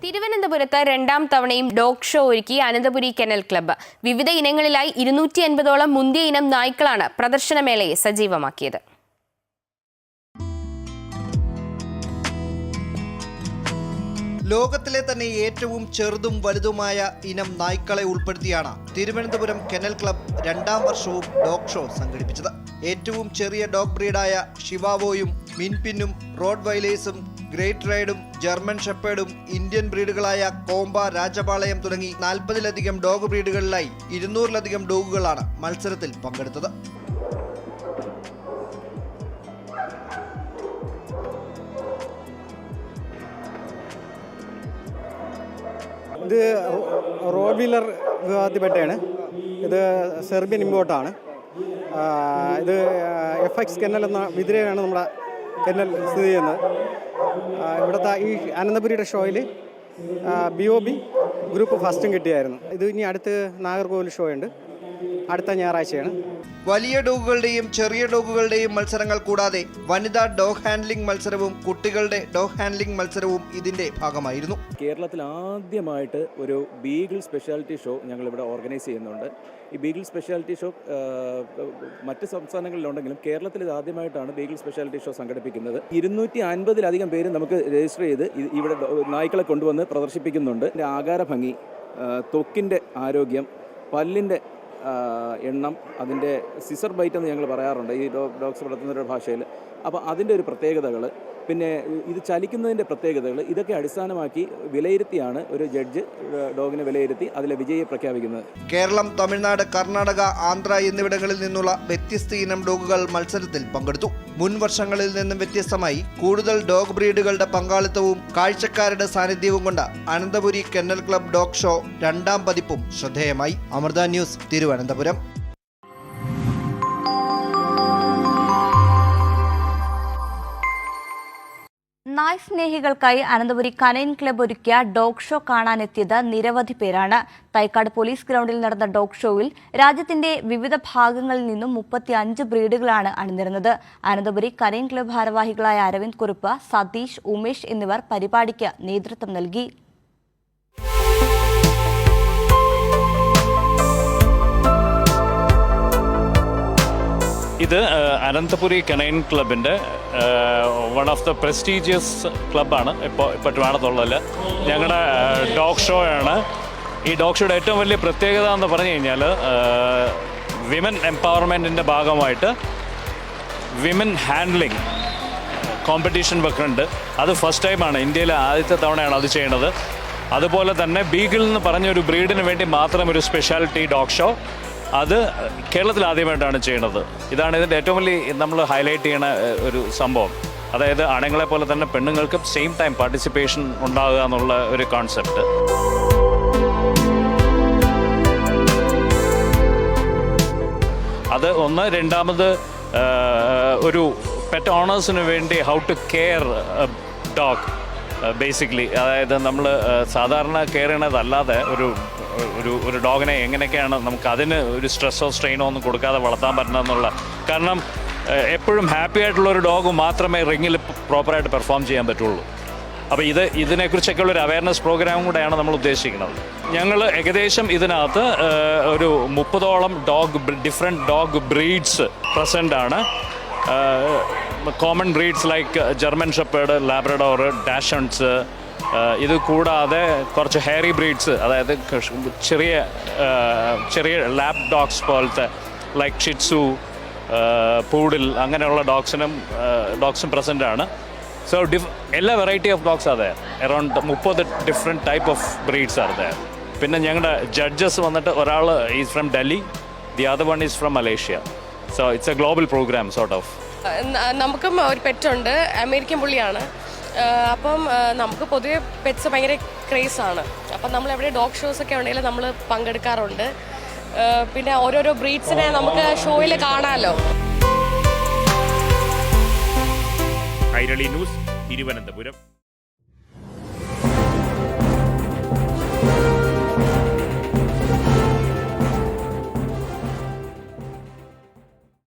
തിരുവനന്തപുരത്ത് രണ്ടാം തവണയും ഡോഗ് ഷോ ഒരുക്കി അനന്തപുരി കെനൽ ക്ലബ്ബ്. വിവിധ ഇനങ്ങളിലായി 250ഓളം മുന്തിയ ഇനം നായ്ക്കളാണ് പ്രദർശനമേളയെ സജീവമാക്കിയത്. ലോകത്തിലെ തന്നെ ഏറ്റവും ചെറുതും വലുതുമായ ഇനം നായ്ക്കളെ ഉൾപ്പെടുത്തിയാണ് തിരുവനന്തപുരം കെനൽ ക്ലബ്ബ് രണ്ടാം വർഷവും ഡോഗ് ഷോ സംഘടിപ്പിച്ചത്. ഏറ്റവും ചെറിയ ഡോഗ് ബ്രീഡായ ഷിവാവോയും മിൻപിന്നും റോഡ് വൈലേഴ്സും ഗ്രേറ്റ് റൈഡും ജർമ്മൻ ഷെപ്പേർഡും ഇന്ത്യൻ ബ്രീഡുകളായ കോംബ, രാജപാളയം തുടങ്ങി 40ലധികം ഡോഗ് ബ്രീഡുകളിലായി 200ലധികം ഡോഗുകളാണ് മത്സരത്തിൽ പങ്കെടുത്തത്. ഇത് റോഡ് വീലർ വിഭാഗത്തിൽപ്പെട്ടതാണ്. ഇത് സെർബിയൻ ഇമ്പോർട്ടാണ്. ഇത് FX കെന്നൽ എന്ന വിതിരയാണ് നമ്മുടെ കെന്നൽ സ്ഥിതി ചെയ്യുന്നത്. ഇവിടുത്തെ ഈ അനന്തപുരിയുടെ ഷോയിൽ BOB ഗ്രൂപ്പ് ഫസ്റ്റും കിട്ടിയായിരുന്നു. ഇത് ഇനി അടുത്ത് നാഗർകോവിൽ ഷോ ഉണ്ട്, അടുത്ത ഞായറാഴ്ചയാണ്. വലിയ ഡോഗുകളുടെയും ചെറിയ ഡോഗുകളുടെയും മത്സരങ്ങൾ കൂടാതെ വനിതാ ഡോഗ് ഹാൻഡ്ലിംഗ് മത്സരവും കുട്ടികളുടെ ഡോഗ് ഹാൻഡ്ലിംഗ് മത്സരവും ഇതിന്റെ ഭാഗമായിരുന്നു. കേരളത്തിൽ ആദ്യമായിട്ട് ഒരു ബീഗിൾ സ്പെഷ്യാലിറ്റി ഷോ ഞങ്ങളിവിടെ ഓർഗനൈസ് ചെയ്യുന്നുണ്ട്. ഈ ബീഗിൾ സ്പെഷ്യാലിറ്റി ഷോ മറ്റ് സംസ്ഥാനങ്ങളിലുണ്ടെങ്കിലും കേരളത്തിൽ ഇത് ആദ്യമായിട്ടാണ് ബീഗിൾ സ്പെഷ്യാലിറ്റി ഷോ സംഘടിപ്പിക്കുന്നത്. 250ലധികം പേര് നമുക്ക് രജിസ്റ്റർ ചെയ്ത് ഇവിടെ നായ്ക്കളെ കൊണ്ടുവന്ന് പ്രദർശിപ്പിക്കുന്നുണ്ട്. ആകാര ഭംഗി, ത്വക്കിൻ്റെ ആരോഗ്യം, പല്ലിൻ്റെ എണ്ണം, അതിൻ്റെ സിസർ ബൈറ്റ് എന്ന് ഞങ്ങൾ പറയാറുണ്ട് ഈ ഡോഗ്സ് വളർത്തുന്നവരുടെ ഭാഷയിൽ. അപ്പോൾ അതിൻ്റെ ഒരു പ്രത്യേകതകൾ, പിന്നെ ഇത് ചലിക്കുന്നതിൻ്റെ പ്രത്യേകതകൾ, ഇതൊക്കെ അടിസ്ഥാനമാക്കി വിലയിരുത്തിയാണ് ഒരു ജഡ്ജ് ഡോഗിനെ വിലയിരുത്തി അതിലെ വിജയിയെ പ്രഖ്യാപിക്കുന്നത്. കേരളം, തമിഴ്നാട്, കർണാടക, ആന്ധ്ര എന്നിവിടങ്ങളിൽ നിന്നുള്ള വ്യത്യസ്ത ഇനം ഡോഗുകൾ മത്സരത്തിൽ പങ്കെടുത്തു. മുൻ വർഷങ്ങളിൽ നിന്നും വ്യത്യസ്തമായി കൂടുതൽ ഡോഗ് ബ്രീഡുകളുടെ പങ്കാളിത്തവും കാഴ്ചക്കാരുടെ സാന്നിധ്യവും കൊണ്ട് Ananthapuri kennel club dog show രണ്ടാം പതിപ്പും ശ്രദ്ധേയമായി. അമൃത ന്യൂസ്, തിരുവനന്തപുരം. നായ് സ്നേഹികൾക്കായി അനന്തപുരി കനൈൻ ക്ലബ്ബ് ഒരുക്കിയ ഡോഗ് ഷോ കാണാനെത്തിയത് നിരവധി പേരാണ്. തൈക്കാട് പോലീസ് ഗ്രൗണ്ടിൽ നടന്ന ഡോഗ് ഷോയിൽ രാജ്യത്തിന്റെ വിവിധ ഭാഗങ്ങളിൽ നിന്നും 35 ബ്രീഡുകളാണ് അണിനിരുന്നത്. അനന്തപുരി കനൈൻ ക്ലബ്ബ് ഭാരവാഹികളായ അരവിന്ദ് കുറുപ്പ്, സതീഷ്, ഉമേഷ് എന്നിവർ പരിപാടിക്ക് നേതൃത്വം നൽകി. ഇത് അനന്തപുരി കനൈൻ ക്ലബിൻ്റെ വൺ ഓഫ് ദ പ്രസ്റ്റീജിയസ് ക്ലബ്ബാണ് ഇപ്പോൾ ട്രിവാൻഡ്രത്തുള്ളതിൽ. ഞങ്ങളുടെ ഡോഗ് ഷോ ആണ്. ഈ ഡോഗ് ഷോയുടെ ഏറ്റവും വലിയ പ്രത്യേകത എന്ന് പറഞ്ഞു കഴിഞ്ഞാൽ വിമൻ എംപവർമെൻറ്റിൻ്റെ ഭാഗമായിട്ട് വിമൻ ഹാൻഡ്ലിംഗ് കോമ്പറ്റീഷൻ വെക്കുന്നുണ്ട്. അത് ഫസ്റ്റ് ടൈമാണ്, ഇന്ത്യയിലെ ആദ്യത്തെ തവണയാണ് അത് ചെയ്യുന്നത്. അതുപോലെ തന്നെ ബീഗിൾ എന്ന് പറഞ്ഞൊരു ബ്രീഡിന് വേണ്ടി മാത്രം ഒരു സ്പെഷ്യാലിറ്റി ഡോഗ് ഷോ, അത് കേരളത്തിൽ ആദ്യമായിട്ടാണ് ചെയ്യുന്നത്. ഇതാണ് ഇതിൻ്റെ ഏറ്റവും വലിയ നമ്മൾ ഹൈലൈറ്റ് ചെയ്യുന്ന ഒരു സംഭവം. അതായത് ആണുങ്ങളെ പോലെ തന്നെ പെണ്ണുങ്ങൾക്കും സെയിം ടൈം പാർട്ടിസിപ്പേഷൻ ഉണ്ടാകുക എന്നുള്ള ഒരു കോൺസെപ്റ്റ്. അത് ഒന്ന്. രണ്ടാമത് ഒരു പെറ്റ് ഓണേഴ്സിന് വേണ്ടി how to care dog basically. അതായത് നമ്മൾ സാധാരണ കെയർ ചെയ്യണതല്ലാതെ ഒരു ഡോഗിനെ എങ്ങനെയൊക്കെയാണ് നമുക്ക് അതിന് ഒരു സ്ട്രെസ്സോ സ്ട്രെയിനോ ഒന്നും കൊടുക്കാതെ വളർത്താൻ പറ്റണമെന്നുള്ള. കാരണം എപ്പോഴും ഹാപ്പി ആയിട്ടുള്ള ഒരു ഡോഗ് മാത്രമേ റിങ്ങിൽ പ്രോപ്പറായിട്ട് പെർഫോം ചെയ്യാൻ പറ്റുള്ളൂ. അപ്പോൾ ഇതിനെക്കുറിച്ചൊക്കെയുള്ള ഒരു അവയർനെസ് പ്രോഗ്രാമും കൂടെയാണ് നമ്മൾ ഉദ്ദേശിക്കുന്നത്. ഞങ്ങൾ ഏകദേശം ഇതിനകത്ത് ഒരു 30ഓളം ഡിഫറെൻറ്റ് ഡോഗ് ബ്രീഡ്സ് പ്രസൻ്റ് ആണ്. Common breeds like German shepherd, Labrador, dachshunds. ഇത് കൂടാതെ കുറച്ച് ഹെയറി ബ്രീഡ്സ്, അതായത് ചെറിയ ലാബ് ഡോഗ്സ് പോലത്തെ ലൈക്ക് ഷിറ്റ്സു, പൂഡിൽ, അങ്ങനെയുള്ള ഡോഗ്സും പ്രസൻ്റ് ആണ്. സോ എല്ലാ variety of dogs are there. Around 30 different type of breeds are there. പിന്നെ ഞങ്ങളുടെ ജഡ്ജസ് വന്നിട്ട് ഒരാൾ is from Delhi, the other one is from Malaysia. So it's a global programme sort of. നമുക്കും ഒരു പെറ്റുണ്ട്, അമേരിക്കൻ പുള്ളിയാണ്. അപ്പം നമുക്ക് പൊതുവെ പെറ്റ്സ് ഭയങ്കര ക്രേസാണ്. അപ്പം നമ്മൾ എവിടെ ഡോഗ് ഷോസൊക്കെ ഉണ്ടെങ്കിൽ നമ്മൾ പങ്കെടുക്കാറുണ്ട്. പിന്നെ ഓരോരോ ബ്രീഡ്സിനെ നമുക്ക് ഷോയിൽ കാണാമല്ലോ. കൈരളി ന്യൂസ്, തിരുവനന്തപുരം.